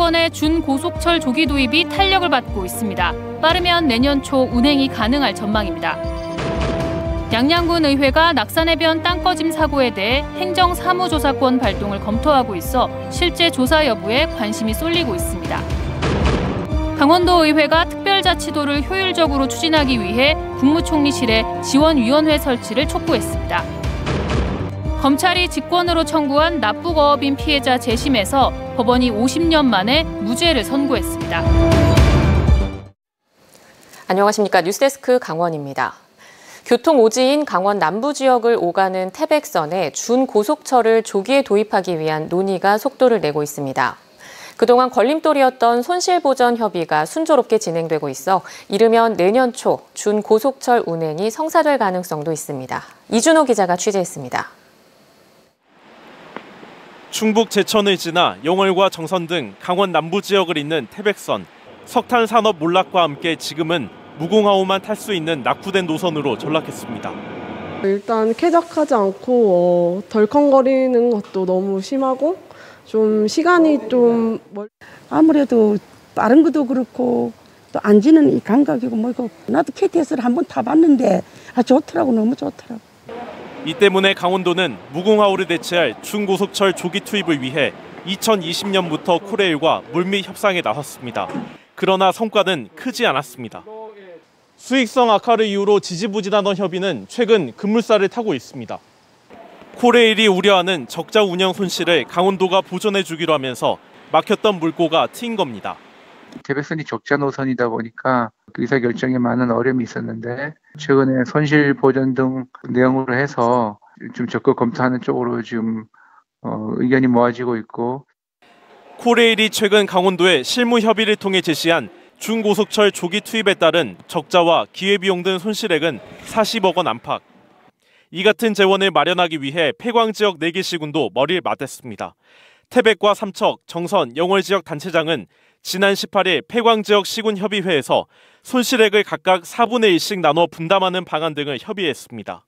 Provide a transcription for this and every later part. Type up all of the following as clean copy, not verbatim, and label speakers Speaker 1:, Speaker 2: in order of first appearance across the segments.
Speaker 1: 정권의 준고속철 조기 도입이 탄력을 받고 있습니다. 빠르면 내년 초 운행이 가능할 전망입니다. 양양군 의회가 낙산해변 땅꺼짐 사고에 대해 행정사무조사권 발동을 검토하고 있어 실제 조사 여부에 관심이 쏠리고 있습니다. 강원도 의회가 특별자치도를 효율적으로 추진하기 위해 국무총리실에 지원위원회 설치를 촉구했습니다. 검찰이 직권으로 청구한 납북어업인 피해자 재심에서 법원이 50년 만에 무죄를 선고했습니다.
Speaker 2: 안녕하십니까. 뉴스데스크 강원입니다. 교통 오지인 강원 남부 지역을 오가는 태백선에 준고속철을 조기에 도입하기 위한 논의가 속도를 내고 있습니다. 그동안 걸림돌이었던 손실보전 협의가 순조롭게 진행되고 있어 이르면 내년 초 준고속철 운행이 성사될 가능성도 있습니다. 이준호 기자가 취재했습니다.
Speaker 3: 충북 제천을 지나 영월과 정선 등 강원 남부 지역을 잇는 태백선. 석탄 산업 몰락과 함께 지금은 무궁화호만 탈 수 있는 낙후된 노선으로 전락했습니다.
Speaker 4: 일단 쾌적하지 않고 덜컹거리는 것도 너무 심하고 좀 시간이 좀
Speaker 5: 아무래도 빠른 것도 그렇고 또 앉는 이 감각이고 뭐고 나도 KTX를 한번 타봤는데 좋더라고. 너무 좋더라고.
Speaker 3: 이 때문에 강원도는 무궁화호를 대체할 준고속철 조기 투입을 위해 2020년부터 코레일과 물밑 협상에 나섰습니다. 그러나 성과는 크지 않았습니다. 수익성 악화를 이유로 지지부진하던 협의는 최근 급물살을 타고 있습니다. 코레일이 우려하는 적자 운영 손실을 강원도가 보전해주기로 하면서 막혔던 물꼬가 트인 겁니다.
Speaker 6: 태백선이 적자 노선이다 보니까 의사결정에 많은 어려움이 있었는데 최근에 손실 보전 등 내용으로 해서 좀 적극 검토하는 쪽으로 지금 의견이 모아지고 있고.
Speaker 3: 코레일이 최근 강원도에 실무 협의를 통해 제시한 준고속철 조기 투입에 따른 적자와 기회비용 등 손실액은 40억 원 안팎. 이 같은 재원을 마련하기 위해 폐광 지역 4개 시군도 머리를 맞댔습니다. 태백과 삼척, 정선, 영월 지역 단체장은 지난 18일 폐광 지역 시군 협의회에서 손실액을 각각 4분의 1씩 나눠 분담하는 방안 등을 협의했습니다.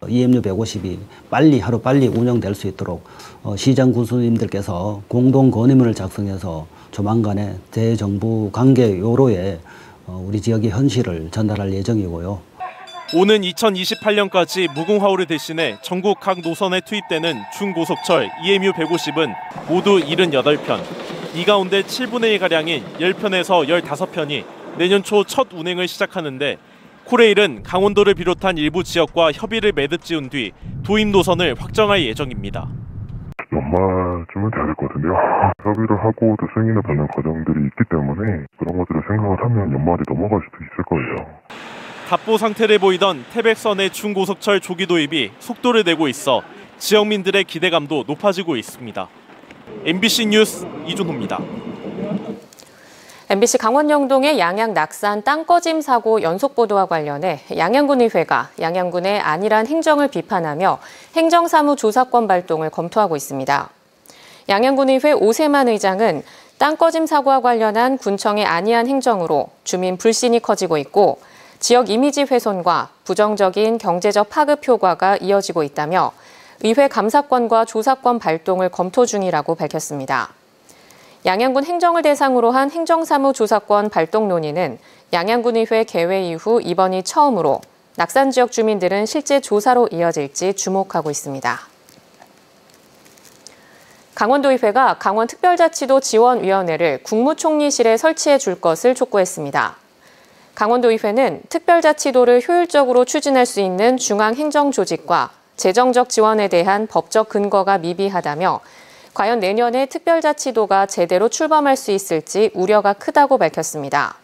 Speaker 7: EMU 150이 하루 빨리 운영될 수 있도록 시장 군수님들께서 공동 건의문을 작성해서 조만간에 대정부 관계 요로에 우리 지역의 현실을 전달할 예정이고요.
Speaker 3: 오는 2028년까지 무궁화호를 대신해 전국 각 노선에 투입되는 준고속철 EMU 150은 모두 78편. 이 가운데 7분의 1가량인 10편에서 15편이 내년 초 첫 운행을 시작하는데 코레일은 강원도를 비롯한 일부 지역과 협의를 매듭 지은 뒤 도입 노선을 확정할 예정입니다.
Speaker 8: 연말쯤은 돼야 되거든요. 협의를 하고 또 승인을 받는 과정들이 있기 때문에 그런 것들을 생각을 하면 연말이 넘어갈 수도 있을 거예요.
Speaker 3: 답보 상태를 보이던 태백선의 준고속철 조기 도입이 속도를 내고 있어 지역민들의 기대감도 높아지고 있습니다. MBC 뉴스 이준호입니다.
Speaker 2: MBC 강원 영동의 양양 낙산 땅꺼짐 사고 연속 보도와 관련해 양양군 의회가 양양군의 안일한 행정을 비판하며 행정사무조사권 발동을 검토하고 있습니다. 양양군 의회 오세만 의장은 땅꺼짐 사고와 관련한 군청의 안이한 행정으로 주민 불신이 커지고 있고 지역 이미지 훼손과 부정적인 경제적 파급 효과가 이어지고 있다며 의회 감사권과 조사권 발동을 검토 중이라고 밝혔습니다. 양양군 행정을 대상으로 한 행정사무조사권 발동 논의는 양양군 의회 개회 이후 이번이 처음으로 낙산 지역 주민들은 실제 조사로 이어질지 주목하고 있습니다. 강원도의회가 강원특별자치도 지원위원회를 국무총리실에 설치해 줄 것을 촉구했습니다. 강원도의회는 특별자치도를 효율적으로 추진할 수 있는 중앙행정조직과 재정적 지원에 대한 법적 근거가 미비하다며 과연 내년에 특별자치도가 제대로 출범할 수 있을지 우려가 크다고 밝혔습니다.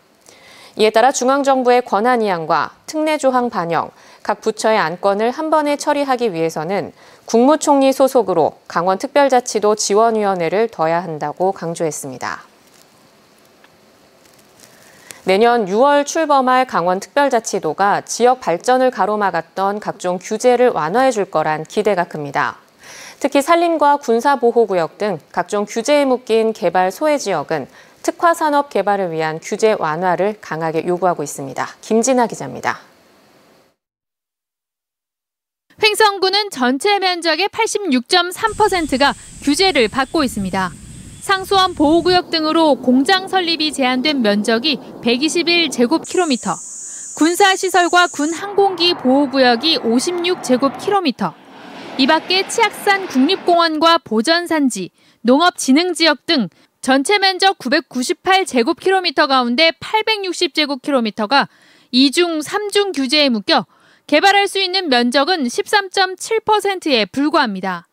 Speaker 2: 이에 따라 중앙정부의 권한이양과 특례조항 반영, 각 부처의 안건을 한 번에 처리하기 위해서는 국무총리 소속으로 강원특별자치도 지원위원회를 둬야 한다고 강조했습니다. 내년 6월 출범할 강원특별자치도가 지역 발전을 가로막았던 각종 규제를 완화해 줄 거란 기대가 큽니다. 특히 산림과 군사보호구역 등 각종 규제에 묶인 개발 소외 지역은 특화산업 개발을 위한 규제 완화를 강하게 요구하고 있습니다. 김진아 기자입니다.
Speaker 1: 횡성군은 전체 면적의 86.3%가 규제를 받고 있습니다. 상수원 보호구역 등으로 공장 설립이 제한된 면적이 121제곱킬로미터, 군사시설과 군항공기 보호구역이 56제곱킬로미터, 이 밖에 치악산 국립공원과 보전산지, 농업진흥지역 등 전체 면적 998제곱킬로미터 가운데 860제곱킬로미터가 2중, 3중 규제에 묶여 개발할 수 있는 면적은 13.7%에 불과합니다.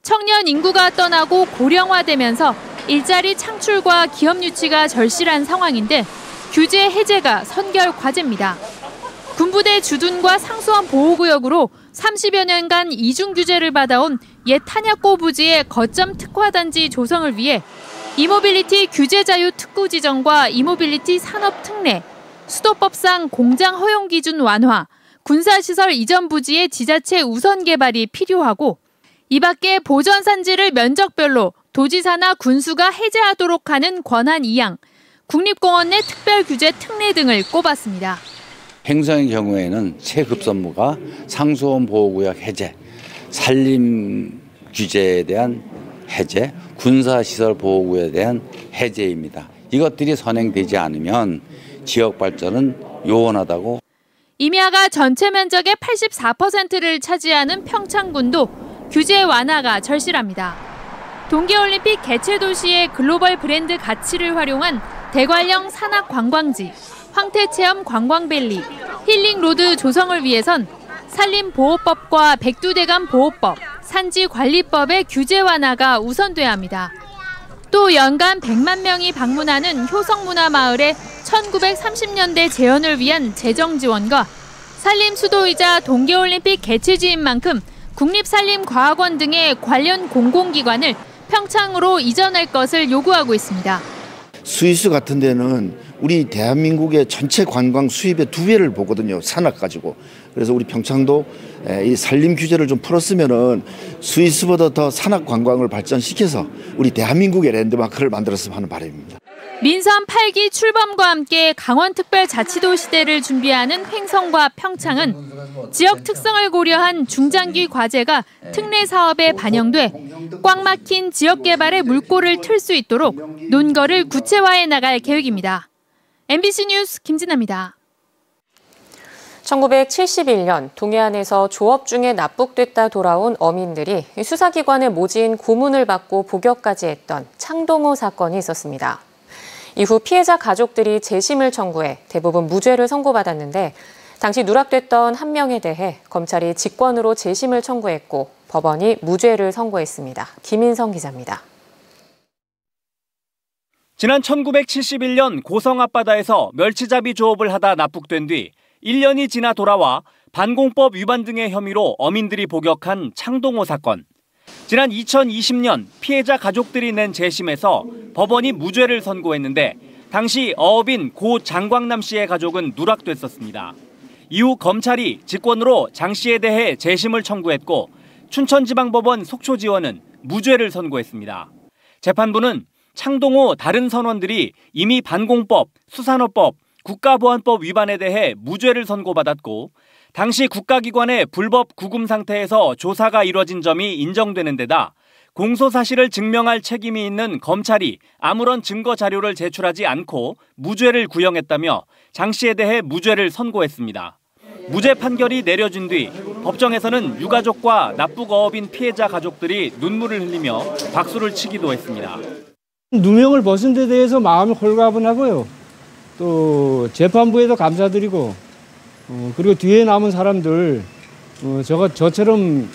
Speaker 1: 청년 인구가 떠나고 고령화되면서 일자리 창출과 기업 유치가 절실한 상황인데 규제 해제가 선결 과제입니다. 군부대 주둔과 상수원 보호구역으로 30여 년간 이중 규제를 받아온 옛 탄약고 부지의 거점 특화단지 조성을 위해 이모빌리티 규제 자유 특구 지정과 이모빌리티 산업 특례, 수도법상 공장 허용 기준 완화, 군사시설 이전 부지의 지자체 우선 개발이 필요하고 이 밖에 보전산지를 면적별로 도지사나 군수가 해제하도록 하는 권한 이양, 국립공원 내 특별규제 특례 등을 꼽았습니다.
Speaker 9: 행성의 경우에는 체급선무가 상수원 보호구역 해제, 산림 규제에 대한 해제, 군사시설 보호구역에 대한 해제입니다. 이것들이 선행되지 않으면 지역 발전은 요원하다고.
Speaker 1: 임야가 전체 면적의 84%를 차지하는 평창군도 규제 완화가 절실합니다. 동계올림픽 개최 도시의 글로벌 브랜드 가치를 활용한 대관령 산악 관광지, 황태체험 관광밸리, 힐링로드 조성을 위해선 산림보호법과 백두대간 보호법, 산지관리법의 규제 완화가 우선돼야 합니다. 또 연간 100만 명이 방문하는 효성문화마을의 1930년대 재현을 위한 재정 지원과 산림 수도이자 동계올림픽 개최지인 만큼 국립산림과학원 등의 관련 공공기관을 평창으로 이전할 것을 요구하고 있습니다.
Speaker 10: 스위스 같은 데는 우리 대한민국의 전체 관광 수입의 2배를 보거든요. 산악 가지고. 그래서 우리 평창도 이 산림 규제를 좀 풀었으면은 스위스보다 더 산악 관광을 발전시켜서 우리 대한민국의 랜드마크를 만들었으면 하는 바람입니다.
Speaker 1: 민선 8기 출범과 함께 강원특별자치도 시대를 준비하는 횡성과 평창은 지역 특성을 고려한 중장기 과제가 특례 사업에 반영돼 꽉 막힌 지역 개발의 물꼬를 틀 수 있도록 논거를 구체화해 나갈 계획입니다. MBC 뉴스 김진아입니다.
Speaker 2: 1971년 동해안에서 조업 중에 납북됐다 돌아온 어민들이 수사기관의 모진 고문을 받고 복역까지 했던 창동호 사건이 있었습니다. 이후 피해자 가족들이 재심을 청구해 대부분 무죄를 선고받았는데 당시 누락됐던 한 명에 대해 검찰이 직권으로 재심을 청구했고 법원이 무죄를 선고했습니다. 김인성 기자입니다.
Speaker 11: 지난 1971년 고성 앞바다에서 멸치잡이 조업을 하다 납북된 뒤 1년이 지나 돌아와 반공법 위반 등의 혐의로 어민들이 복역한 창동호 사건. 지난 2020년 피해자 가족들이 낸 재심에서 법원이 무죄를 선고했는데 당시 어업인 고 장광남 씨의 가족은 누락됐었습니다. 이후 검찰이 직권으로 장 씨에 대해 재심을 청구했고 춘천지방법원 속초지원은 무죄를 선고했습니다. 재판부는 창동호 다른 선원들이 이미 반공법, 수산업법, 국가보안법 위반에 대해 무죄를 선고받았고 당시 국가기관의 불법 구금 상태에서 조사가 이뤄진 점이 인정되는 데다 공소사실을 증명할 책임이 있는 검찰이 아무런 증거 자료를 제출하지 않고 무죄를 구형했다며 장 씨에 대해 무죄를 선고했습니다. 무죄 판결이 내려진 뒤 법정에서는 유가족과 납북어업인 피해자 가족들이 눈물을 흘리며 박수를 치기도 했습니다.
Speaker 12: 누명을 벗은 데 대해서 마음이 홀가분하고요. 또 재판부에도 감사드리고 그리고 뒤에 남은 사람들 저처럼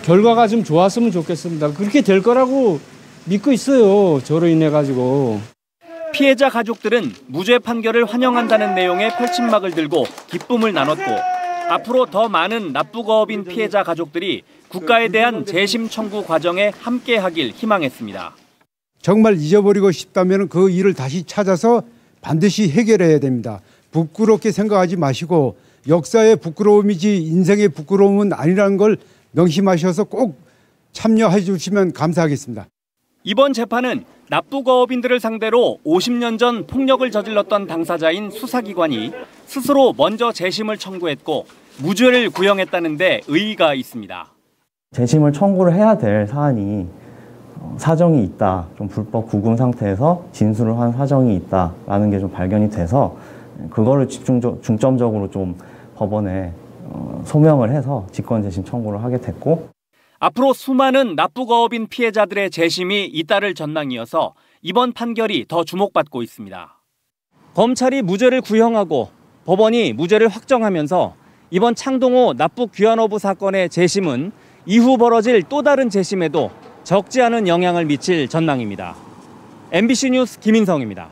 Speaker 12: 결과가 좀 좋았으면 좋겠습니다. 그렇게 될 거라고 믿고 있어요. 저로 인해 가지고.
Speaker 11: 피해자 가족들은 무죄 판결을 환영한다는 내용의 펼침막을 들고 기쁨을 나눴고 앞으로 더 많은 납북어업인 피해자 가족들이 국가에 대한 재심 청구 과정에 함께하길 희망했습니다.
Speaker 13: 정말 잊어버리고 싶다면 그 일을 다시 찾아서 반드시 해결해야 됩니다. 부끄럽게 생각하지 마시고 역사의 부끄러움이지 인생의 부끄러움은 아니라는 걸 명심하셔서 꼭 참여해 주시면 감사하겠습니다.
Speaker 11: 이번 재판은 납북어업인들을 상대로 50년 전 폭력을 저질렀던 당사자인 수사기관이 스스로 먼저 재심을 청구했고 무죄를 구형했다는 데 의의가 있습니다.
Speaker 14: 재심을 청구를 해야 될 사안이 사정이 있다, 좀 불법 구금 상태에서 진술을 한 사정이 있다라는 게 좀 발견이 돼서 그거를 중점적으로 좀 법원에 소명을 해서 직권재심 청구를 하게 됐고,
Speaker 11: 앞으로 수많은 납부거업인 피해자들의 재심이 잇따를 전망이어서 이번 판결이 더 주목받고 있습니다. 검찰이 무죄를 구형하고 법원이 무죄를 확정하면서 이번 창동호 납북 귀환어부 사건의 재심은 이후 벌어질 또 다른 재심에도 적지 않은 영향을 미칠 전망입니다. MBC 뉴스 김인성입니다.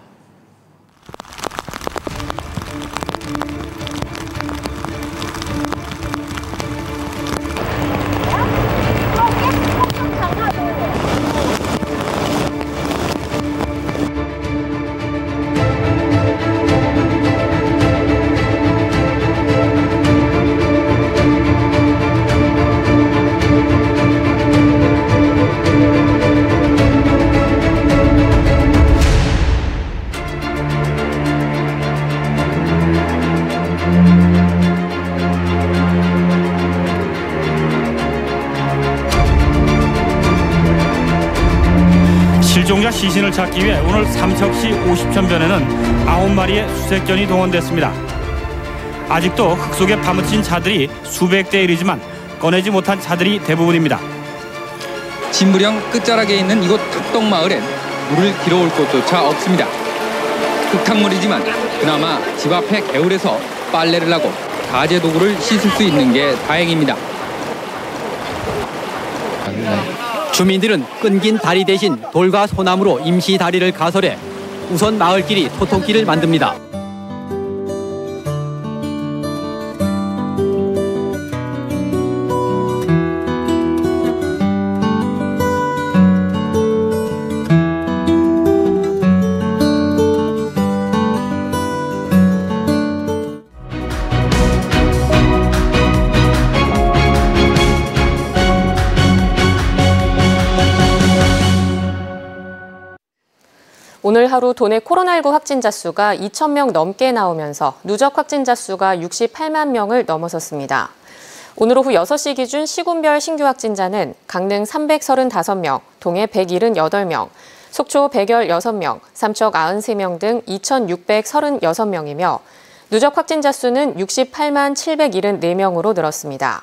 Speaker 15: 실종자 시신을 찾기 위해 오늘 삼척시 50천변에는 9마리의 수색견이 동원됐습니다. 아직도 흙 속에 파묻힌 차들이 수백 대에 이르지만 꺼내지 못한 차들이 대부분입니다.
Speaker 16: 진부령 끝자락에 있는 이곳 탁동마을엔 물을 길어올 곳조차 없습니다. 흙탕물이지만 그나마 집 앞에 개울에서 빨래를 하고 가재 도구를 씻을 수 있는 게 다행입니다.
Speaker 17: 주민들은 끊긴 다리 대신 돌과 소나무로 임시 다리를 가설해 우선 마을끼리 소통길을 만듭니다.
Speaker 2: 오늘 하루 도내 코로나19 확진자 수가 2,000명 넘게 나오면서 누적 확진자 수가 68만 명을 넘어섰습니다. 오늘 오후 6시 기준 시군별 신규 확진자는 강릉 335명, 동해 178명, 속초 116명, 삼척 93명 등 2,636명이며 누적 확진자 수는 68만 774명으로 늘었습니다.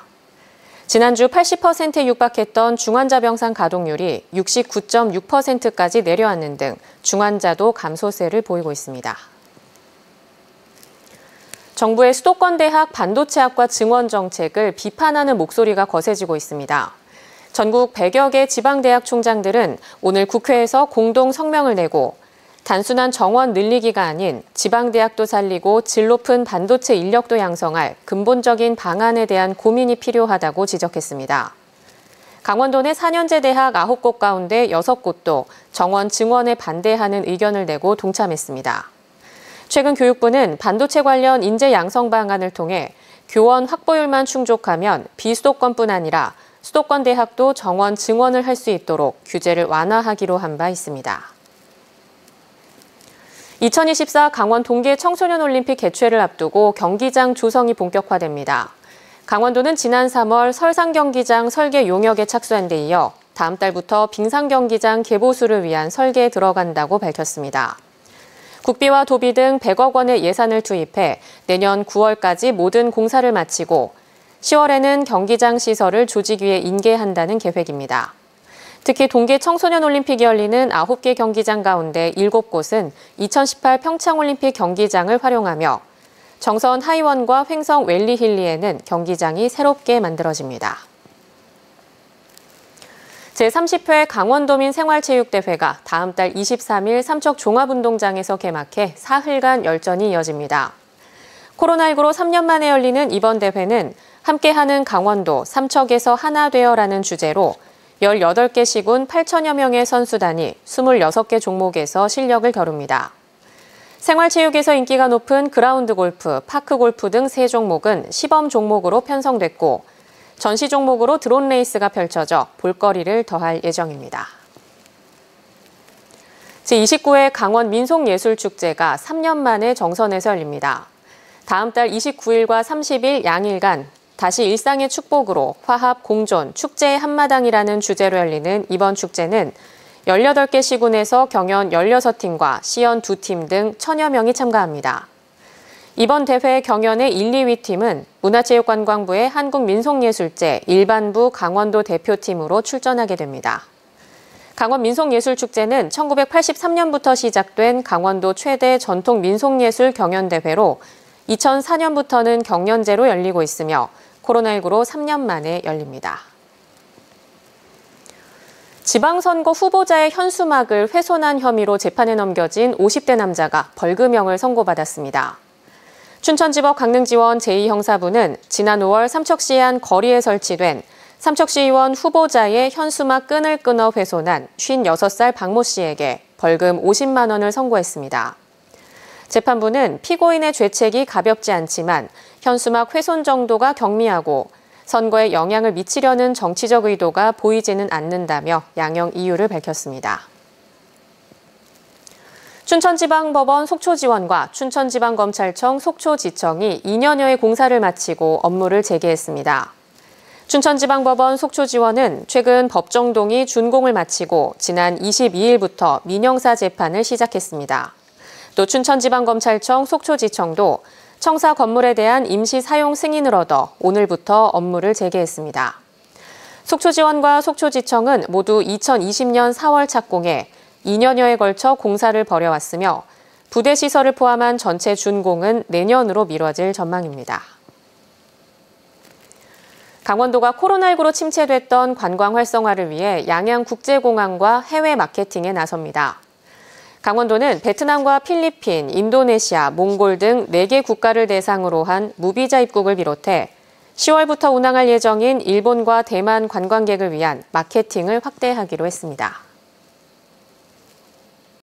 Speaker 2: 지난주 80%에 육박했던 중환자 병상 가동률이 69.6%까지 내려앉는 등 중환자도 감소세를 보이고 있습니다. 정부의 수도권 대학 반도체학과 증원 정책을 비판하는 목소리가 거세지고 있습니다. 전국 100여 개 지방대학 총장들은 오늘 국회에서 공동 성명을 내고 단순한 정원 늘리기가 아닌 지방대학도 살리고 질 높은 반도체 인력도 양성할 근본적인 방안에 대한 고민이 필요하다고 지적했습니다. 강원도 내 4년제 대학 9곳 가운데 6곳도 정원 증원에 반대하는 의견을 내고 동참했습니다. 최근 교육부는 반도체 관련 인재 양성 방안을 통해 교원 확보율만 충족하면 비수도권뿐 아니라 수도권 대학도 정원 증원을 할 수 있도록 규제를 완화하기로 한 바 있습니다. 2024 강원 동계 청소년 올림픽 개최를 앞두고 경기장 조성이 본격화됩니다. 강원도는 지난 3월 설상 경기장 설계 용역에 착수한 데 이어 다음 달부터 빙상 경기장 개보수를 위한 설계에 들어간다고 밝혔습니다. 국비와 도비 등 100억 원의 예산을 투입해 내년 9월까지 모든 공사를 마치고 10월에는 경기장 시설을 조직위에 인계한다는 계획입니다. 특히 동계 청소년 올림픽이 열리는 9개 경기장 가운데 7곳은 2018 평창올림픽 경기장을 활용하며 정선 하이원과 횡성 웰리힐리에는 경기장이 새롭게 만들어집니다. 제30회 강원도민 생활체육대회가 다음 달 23일 삼척 종합운동장에서 개막해 사흘간 열전이 이어집니다. 코로나19로 3년 만에 열리는 이번 대회는 함께하는 강원도 삼척에서 하나 되어라는 주제로 18개 시군 8천여 명의 선수단이 26개 종목에서 실력을 겨룹니다. 생활체육에서 인기가 높은 그라운드 골프, 파크 골프 등 3종목은 시범 종목으로 편성됐고 전시 종목으로 드론 레이스가 펼쳐져 볼거리를 더할 예정입니다. 제29회 강원 민속예술축제가 3년 만에 정선에서 열립니다. 다음 달 29일과 30일 양일간 다시 일상의 축복으로 화합, 공존, 축제의 한마당이라는 주제로 열리는 이번 축제는 18개 시군에서 경연 16팀과 시연 2팀 등 1000여 명이 참가합니다. 이번 대회 경연의 1, 2위 팀은 문화체육관광부의 한국민속예술제 일반부 강원도 대표팀으로 출전하게 됩니다. 강원민속예술축제는 1983년부터 시작된 강원도 최대 전통 민속예술 경연대회로 2004년부터는 경연제로 열리고 있으며 코로나19로 3년 만에 열립니다. 지방선거 후보자의 현수막을 훼손한 혐의로 재판에 넘겨진 50대 남자가 벌금형을 선고받았습니다. 춘천지법 강릉지원 제2형사부는 지난 5월 삼척시의 한 거리에 설치된 삼척시의원 후보자의 현수막 끈을 끊어 훼손한 56살 박모 씨에게 벌금 50만 원을 선고했습니다. 재판부는 피고인의 죄책이 가볍지 않지만 현수막 훼손 정도가 경미하고 선거에 영향을 미치려는 정치적 의도가 보이지는 않는다며 양형 이유를 밝혔습니다. 춘천지방법원 속초지원과 춘천지방검찰청 속초지청이 2년여의 공사를 마치고 업무를 재개했습니다. 춘천지방법원 속초지원은 최근 법정동이 준공을 마치고 지난 22일부터 민형사 재판을 시작했습니다. 또 춘천지방검찰청 속초지청도 청사 건물에 대한 임시 사용 승인을 얻어 오늘부터 업무를 재개했습니다. 속초지원과 속초지청은 모두 2020년 4월 착공해 2년여에 걸쳐 공사를 벌여왔으며 부대 시설을 포함한 전체 준공은 내년으로 미뤄질 전망입니다. 강원도가 코로나19로 침체됐던 관광 활성화를 위해 양양국제공항과 해외 마케팅에 나섭니다. 강원도는 베트남과 필리핀, 인도네시아, 몽골 등 4개 국가를 대상으로 한 무비자 입국을 비롯해 10월부터 운항할 예정인 일본과 대만 관광객을 위한 마케팅을 확대하기로 했습니다.